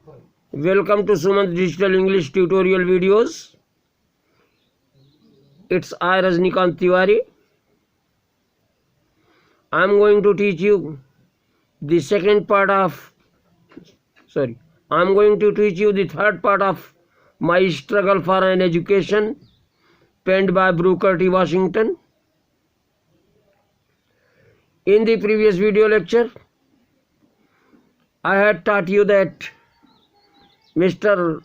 Welcome to Sumant Digital English tutorial videos. It's I Rajnikant Tiwari. I'm going to teach you the I'm going to teach you the third part of my struggle for an education penned by Booker T. Washington. In the previous video lecture, I had taught you that Mr.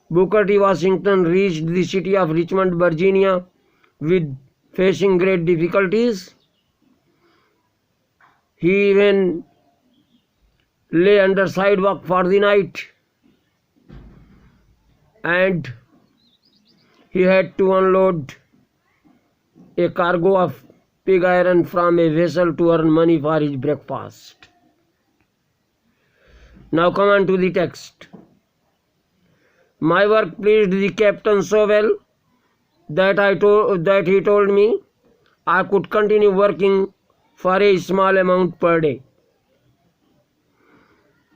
Booker T. Washington reached the city of Richmond, Virginia, with facing great difficulties. He even lay under sidewalk for the night, and he had to unload a cargo of pig iron from a vessel to earn money for his breakfast. Now come on to the text. My work pleased the captain so well that he told me I could continue working for a small amount per day.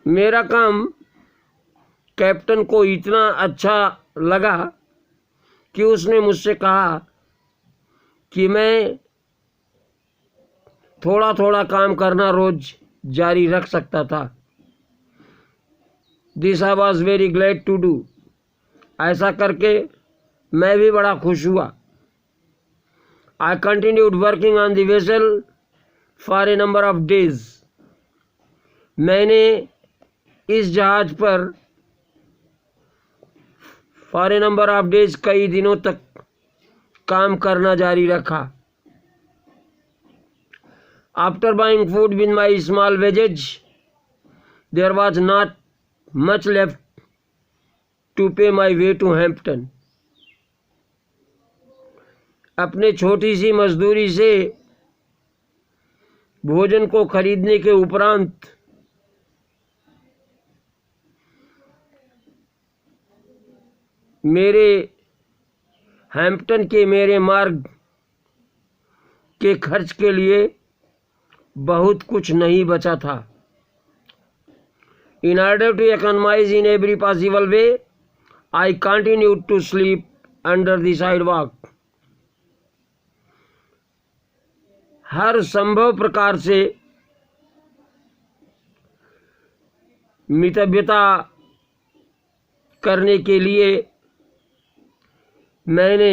मेरा काम captain को इतना अच्छा लगा कि उसने मुझसे कहा कि मैं थोड़ा थोड़ा काम करना रोज जारी रख सकता था. This I was very glad to do. ऐसा करके मैं भी बड़ा खुश हुआ. I continued working on the vessel for a number of days. मैंने इस जहाज पर for a number of days कई दिनों तक काम करना जारी रखा. After buying food with my small wages there was not much left to pay my way to Hampton. अपने छोटी सी मजदूरी से भोजन को खरीदने के उपरांत मेरे हैम्पटन के मेरे मार्ग के खर्च के लिए बहुत कुछ नहीं बचा था. In order to economize in every possible way, I continued to sleep under the sidewalk. हर संभव प्रकार से मितव्यता करने के लिए मैंने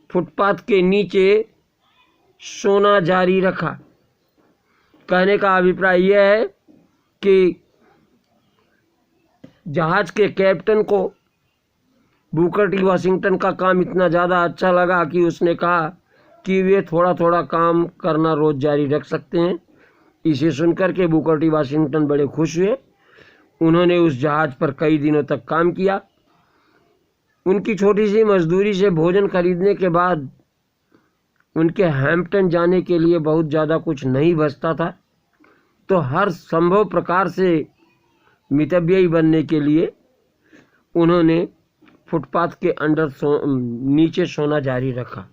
फुटपाथ के नीचे सोना जारी रखा. कहने का अभिप्राय यह है कि जहाज के कैप्टन को बुकर टी वाशिंगटन का काम इतना ज़्यादा अच्छा लगा कि उसने कहा कि वे थोड़ा थोड़ा काम करना रोज़ जारी रख सकते हैं. इसे सुनकर के बुकर टी वाशिंगटन बड़े खुश हुए. उन्होंने उस जहाज पर कई दिनों तक काम किया. उनकी छोटी सी मजदूरी से भोजन खरीदने के बाद उनके हैम्पटन जाने के लिए बहुत ज़्यादा कुछ नहीं बचता था. तो हर संभव प्रकार से मितव्ययी बनने के लिए उन्होंने फुटपाथ के अंदर नीचे सोना जारी रखा.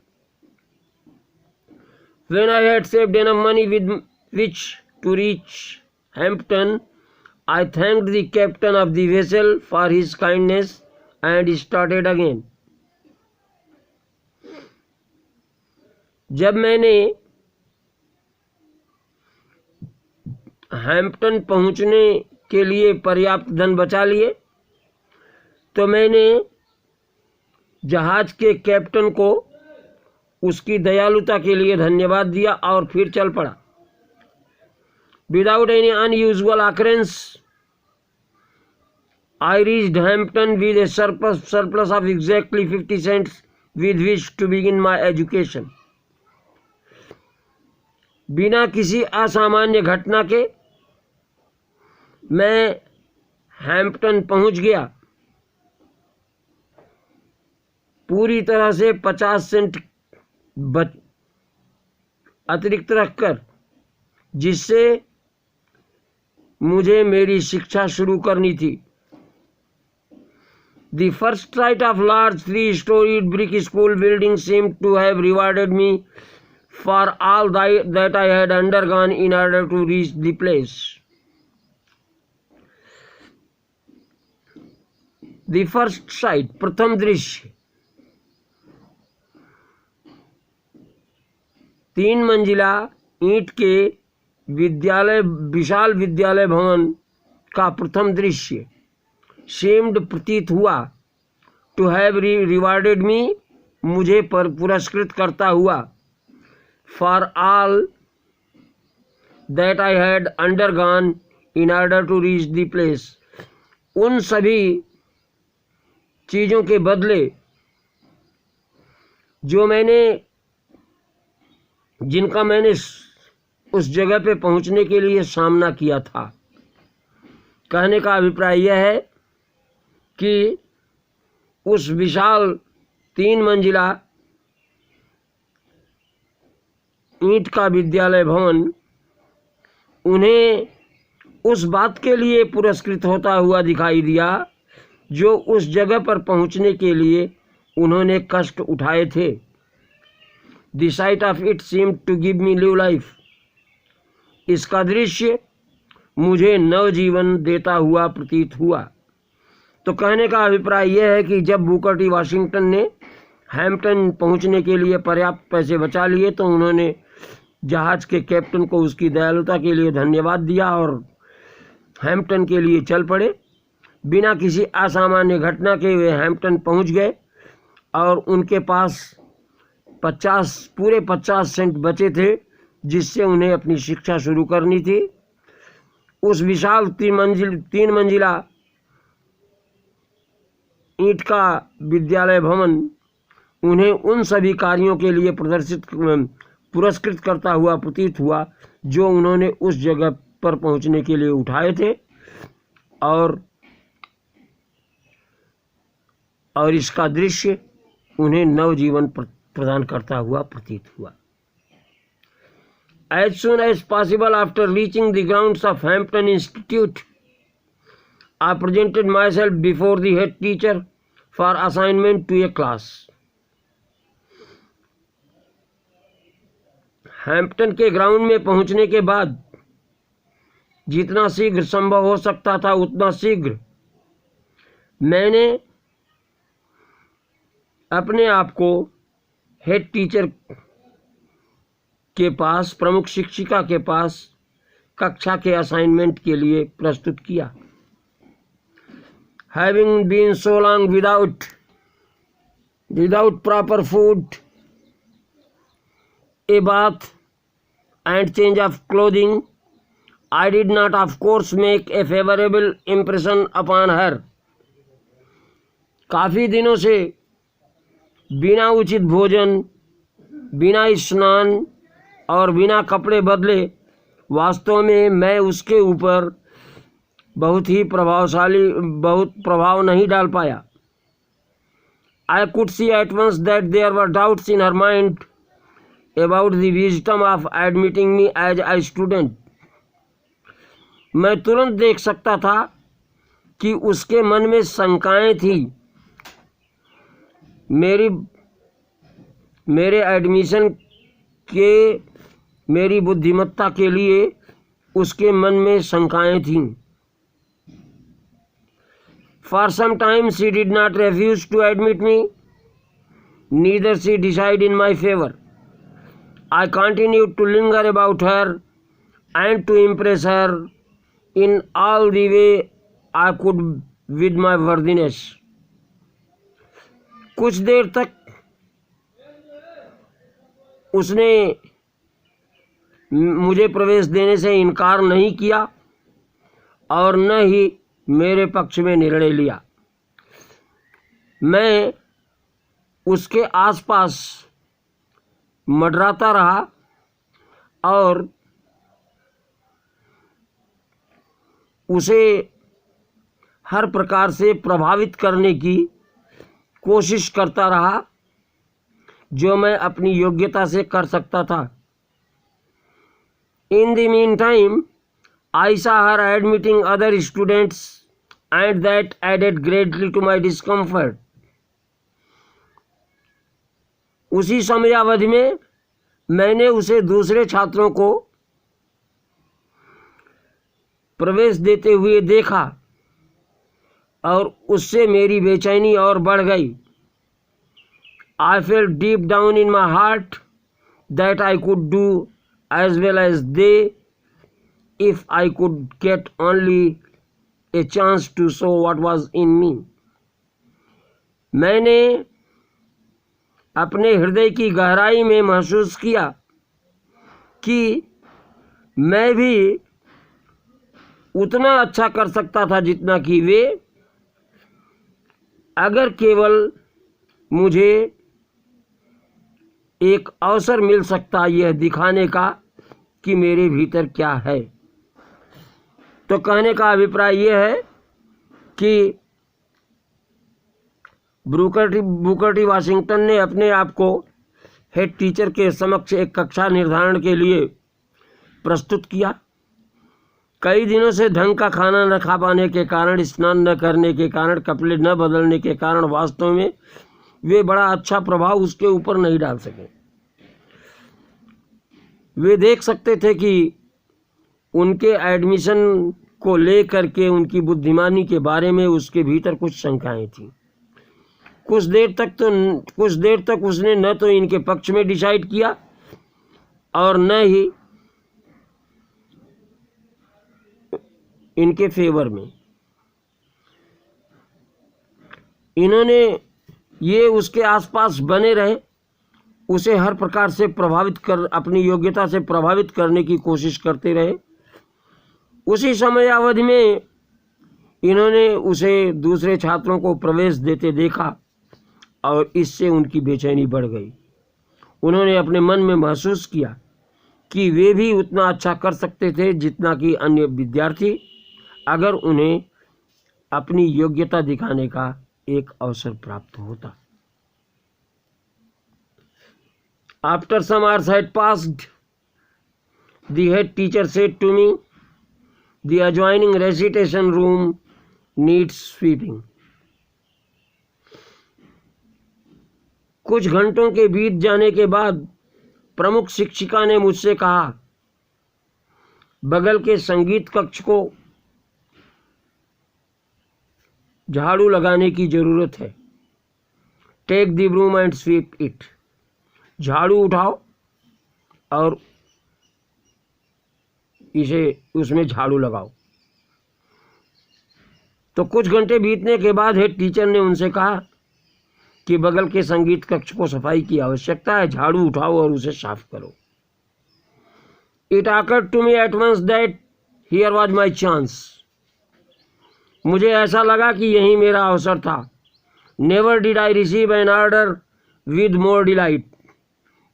When I had saved enough money with which to reach Hampton, I thanked the captain of the vessel for his kindness and started again. जब मैंने हैम्पटन पहुंचने के लिए पर्याप्त धन बचा लिए तो मैंने जहाज के कैप्टन को उसकी दयालुता के लिए धन्यवाद दिया और फिर चल पड़ा. Without any unusual occurrence I reached Hampton with A surplus of exactly 50 cents with which to begin my education. बिना किसी असामान्य घटना के मैं हैम्पटन पहुंच गया पूरी तरह से 50 सेंट अतिरिक्त रखकर, जिससे मुझे मेरी शिक्षा शुरू करनी थी. The first sight of large 3-storied brick school building seemed to have rewarded me for all that I had undergone in order to reach the place. The first sight, प्रथम दृश्य, 3 मंजिला ईंट के विद्यालय, विशाल विद्यालय भवन का प्रथम दृश्य, सेम्ड प्रतीत हुआ, टू हैव रिवार्डेड मी, मुझे पर पुरस्कृत करता हुआ, for all that I had undergone in order to reach the place, उन सभी चीज़ों के बदले जो जिनका मैंने उस जगह पे पहुंचने के लिए सामना किया था। कहने का अभिप्राय यह है कि उस विशाल 3 मंजिला ईंट का विद्यालय भवन उन्हें उस बात के लिए पुरस्कृत होता हुआ दिखाई दिया जो उस जगह पर पहुंचने के लिए उन्होंने कष्ट उठाए थे। The sight of it seemed to give me new life, इसका दृश्य मुझे नवजीवन देता हुआ प्रतीत हुआ। तो कहने का अभिप्राय यह है कि जब बुकर टी वाशिंगटन ने हैम्पटन पहुंचने के लिए पर्याप्त पैसे बचा लिए तो उन्होंने जहाज़ के कैप्टन को उसकी दयालुता के लिए धन्यवाद दिया और हैम्पटन के लिए चल पड़े। बिना किसी असामान्य घटना के वे हैम्पटन पहुंच गए और उनके पास 50 सेंट बचे थे जिससे उन्हें अपनी शिक्षा शुरू करनी थी। उस विशाल 3 मंजिला ईंट का विद्यालय भवन उन्हें उन सभी कार्यों के लिए पुरस्कृत करता हुआ प्रतीत हुआ जो उन्होंने उस जगह पर पहुंचने के लिए उठाए थे और इसका दृश्य उन्हें नवजीवन प्रदान करता हुआ प्रतीत हुआ। As soon as possible after reaching the grounds of Hampton Institute, I presented myself before the head teacher for assignment to a class. Hampton के ग्राउंड में पहुंचने के बाद जितना शीघ्र संभव हो सकता था उतना शीघ्र मैंने अपने आप को हेड टीचर के पास, प्रमुख शिक्षिका के पास कक्षा के असाइनमेंट के लिए प्रस्तुत किया। Having been so long without proper food, a bath and change of clothing, I did not of course make a favorable impression upon her. काफ़ी दिनों से बिना उचित भोजन, बिना स्नान और बिना कपड़े बदले वास्तव में मैं उसके ऊपर बहुत प्रभाव नहीं डाल पाया। I could see at once that there were doubts in her mind about the wisdom of admitting me as a student. मैं तुरंत देख सकता था कि उसके मन में शंकाएं थी मेरे एडमिशन के मेरी बुद्धिमत्ता के लिए उसके मन में शंकाएं थीं। For some time she did not refuse to admit me, neither she decided in my favor. I continued to linger about her and to impress her in all the way I could with my worthiness. कुछ देर तक उसने मुझे प्रवेश देने से इनकार नहीं किया और न ही मेरे पक्ष में निर्णय लिया। मैं उसके आसपास मंडराता रहा और उसे हर प्रकार से प्रभावित करने की कोशिश करता रहा जो मैं अपनी योग्यता से कर सकता था। In the meantime, I saw her admitting other students and that added greatly to my discomfort. उसी समयावधि में मैंने उसे दूसरे छात्रों को प्रवेश देते हुए देखा और उससे मेरी बेचैनी और बढ़ गई। I felt deep down in my heart that I could do as well as they if I could get only a chance to show what was in me. मैंने अपने हृदय की गहराई में महसूस किया कि मैं भी उतना अच्छा कर सकता था जितना कि वे, अगर केवल मुझे एक अवसर मिल सकता यह दिखाने का कि मेरे भीतर क्या है। तो कहने का अभिप्राय यह है कि बुकर टी वाशिंगटन ने अपने आप को हेड टीचर के समक्ष एक कक्षा निर्धारण के लिए प्रस्तुत किया। कई दिनों से ढंग का खाना न खा पाने के कारण, स्नान न करने के कारण, कपड़े न बदलने के कारण वास्तव में वे बड़ा अच्छा प्रभाव उसके ऊपर नहीं डाल सके। वे देख सकते थे कि उनके एडमिशन को लेकर के उनकी बुद्धिमानी के बारे में उसके भीतर कुछ शंकाएं थीं। कुछ देर तक उसने न तो इनके पक्ष में डिसाइड किया और न ही इनके फेवर में। इन्होंने ये उसके आसपास बने रहे, उसे हर प्रकार से प्रभावित कर, अपनी योग्यता से प्रभावित करने की कोशिश करते रहे। उसी समय अवधि में इन्होंने उसे दूसरे छात्रों को प्रवेश देते देखा और इससे उनकी बेचैनी बढ़ गई। उन्होंने अपने मन में महसूस किया कि वे भी उतना अच्छा कर सकते थे जितना कि अन्य विद्यार्थी, अगर उन्हें अपनी योग्यता दिखाने का एक अवसर प्राप्त होता। After some hours had passed, the head teacher said to me, "The adjoining recitation room needs sweeping." कुछ घंटों के बीत जाने के बाद प्रमुख शिक्षिका ने मुझसे कहा, बगल के संगीत कक्ष को झाड़ू लगाने की जरूरत है। Take the broom and sweep it. झाड़ू उठाओ और इसे उसमें झाड़ू लगाओ। तो कुछ घंटे बीतने के बाद हेड टीचर ने उनसे कहा कि बगल के संगीत कक्ष को सफाई की आवश्यकता है, झाड़ू उठाओ और उसे साफ करो। It occurred to me at once that here was my chance. मुझे ऐसा लगा कि यही मेरा अवसर था। Never did I receive an order with more delight.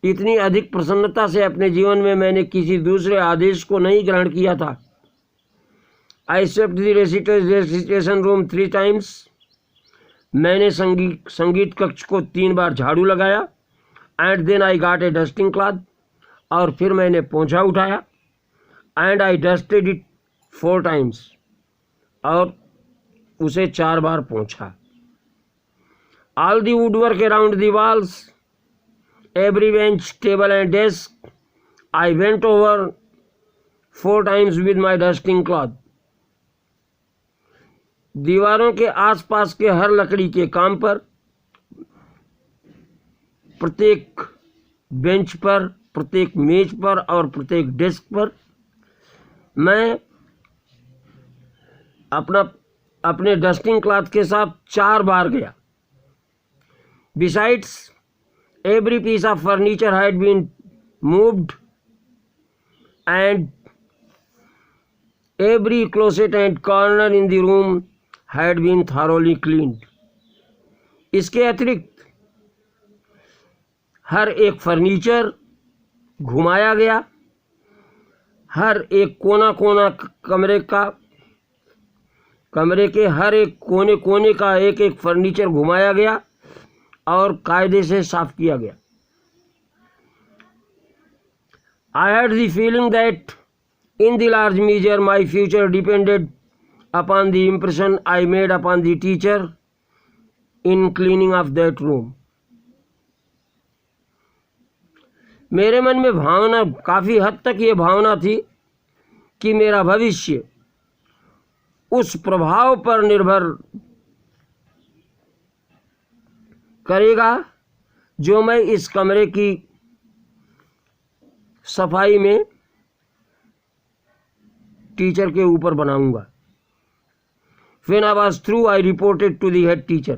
इतनी अधिक प्रसन्नता से अपने जीवन में मैंने किसी दूसरे आदेश को नहीं ग्रहण किया था। I swept the recitation room 3 times. मैंने संगीत कक्ष को 3 बार झाड़ू लगाया। And then I got a dusting cloth. और फिर मैंने पोंछा उठाया। And I dusted it 4 times. और उसे 4 बार पोंछा। All the woodwork around the walls, every bench, table and desk, I went over 4 times with my dusting cloth. दीवारों के आसपास के हर लकड़ी के काम पर, प्रत्येक बेंच पर, प्रत्येक मेज पर और प्रत्येक डेस्क पर मैं अपने डस्टिंग क्लॉथ के साथ 4 बार गया। Besides, every piece of furniture had been moved and every closet and corner in the room had been thoroughly cleaned. इसके अतिरिक्त हर एक फर्नीचर घुमाया गया, हर एक कोना कमरे के हर एक कोने का एक फर्नीचर घुमाया गया और कायदे से साफ किया गया। I had the feeling that in the large measure my future depended upon the impression I made upon the teacher in cleaning of that room. मेरे मन में भावना, काफ़ी हद तक ये भावना थी कि मेरा भविष्य उस प्रभाव पर निर्भर करेगा जो मैं इस कमरे की सफाई में टीचर के ऊपर बनाऊंगा। When I was through, I reported to the head teacher.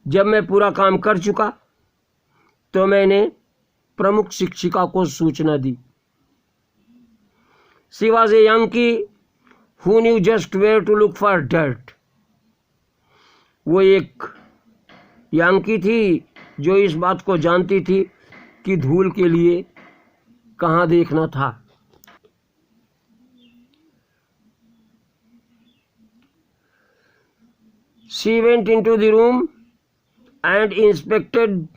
जब मैं पूरा काम कर चुका तो मैंने प्रमुख शिक्षिका को सूचना दी। She was a Yankee who knew just where to look for dirt. वो एक यांकी थी जो इस बात को जानती थी कि धूल के लिए कहाँ देखना था। She went into the room and inspected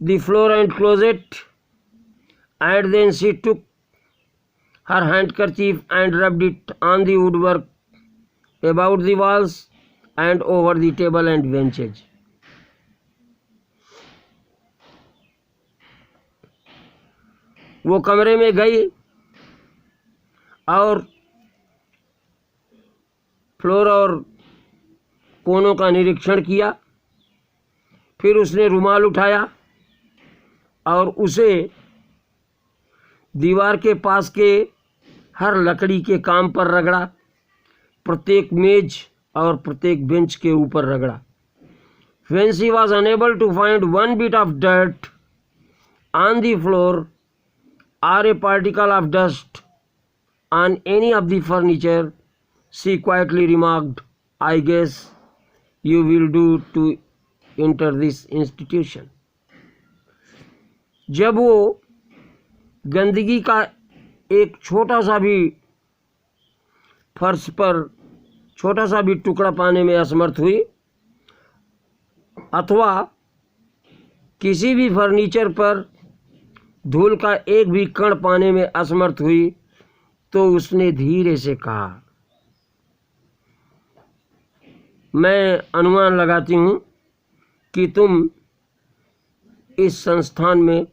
the floor and closet, and then she took her handkerchief and rubbed it on the woodwork, about the walls, and over the table and benches. वो कमरे में गई और floor और कोनों का निरीक्षण किया। फिर उसने रुमाल उठाया और उसे दीवार के पास के हर लकड़ी के काम पर रगड़ा, प्रत्येक मेज और प्रत्येक बेंच के ऊपर रगड़ा। When she was unable to find one bit of dirt on the floor or a particle of dust on any of the furniture, she quietly remarked, I guess you will do to enter this institution. जब वो गंदगी का एक छोटा सा भी फर्श पर छोटा सा भी टुकड़ा पाने में असमर्थ हुई अथवा किसी भी फर्नीचर पर धूल का एक भी कण पाने में असमर्थ हुई तो उसने धीरे से कहा, मैं अनुमान लगाती हूँ कि तुम इस संस्थान में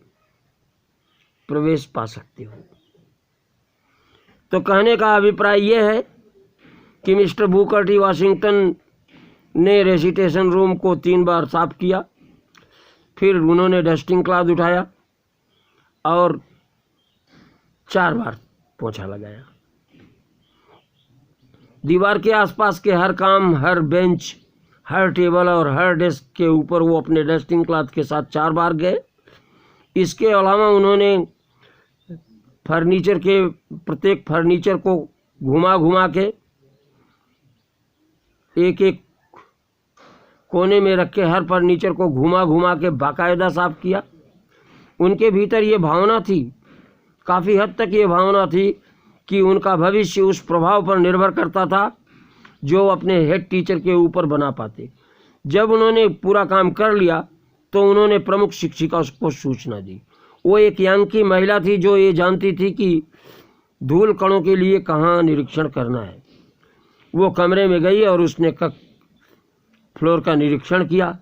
प्रवेश पा सकते हो। तो कहने का अभिप्राय यह है कि मिस्टर बुकर टी वाशिंगटन ने रेसिटेशन रूम को 3 बार साफ किया, फिर उन्होंने डस्टिंग क्लॉथ उठाया और 4 बार पोंछा लगाया। दीवार के आसपास के हर काम, हर बेंच, हर टेबल और हर डेस्क के ऊपर वो अपने डस्टिंग क्लॉथ के साथ 4 बार गए। इसके अलावा उन्होंने फर्नीचर के प्रत्येक फर्नीचर को घुमा घुमा के एक एक कोने में रखे हर फर्नीचर को घुमा घुमा के बाकायदा साफ किया। उनके भीतर ये भावना थी, काफ़ी हद तक ये भावना थी कि उनका भविष्य उस प्रभाव पर निर्भर करता था जो अपने हेड टीचर के ऊपर बना पाते। जब उन्होंने पूरा काम कर लिया तो उन्होंने प्रमुख शिक्षिका को सूचना दी। वो एक यांकी महिला थी जो ये जानती थी कि धूल कणों के लिए कहाँ निरीक्षण करना है। वो कमरे में गई और उसने फ्लोर का निरीक्षण किया।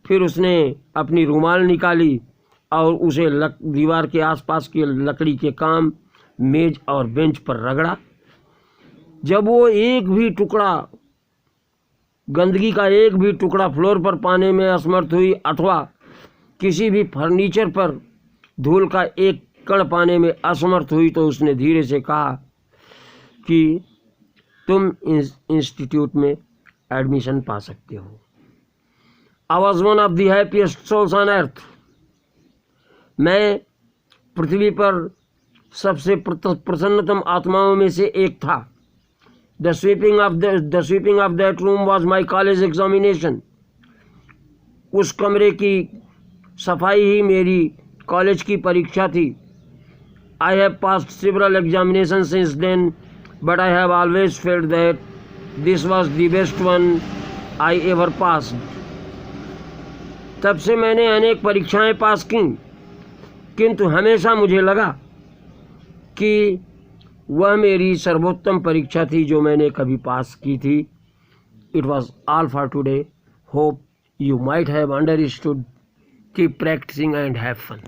फिर उसने अपनी रुमाल निकाली और उसे दीवार के आसपास के लकड़ी के काम, मेज और बेंच पर रगड़ा। जब वो एक भी टुकड़ा गंदगी का एक भी टुकड़ा फ्लोर पर पाने में असमर्थ हुई अथवा किसी भी फर्नीचर पर धूल का एक कण पाने में असमर्थ हुई तो उसने धीरे से कहा कि तुम इंस्टीट्यूट में एडमिशन पा सकते हो। I was one of the happiest souls on earth. मैं पृथ्वी पर सबसे प्रसन्नतम आत्माओं में से एक था। The sweeping of that room was my college examination. उस कमरे की सफाई ही मेरी कॉलेज की परीक्षा थी। I have passed several examinations since then, but I have always felt that this was the best one I ever passed. तब से मैंने अनेक परीक्षाएं पास की, किंतु हमेशा मुझे लगा कि वह मेरी सर्वोत्तम परीक्षा थी जो मैंने कभी पास की थी। It was all for today. Hope you might have understood. Keep practising and have fun.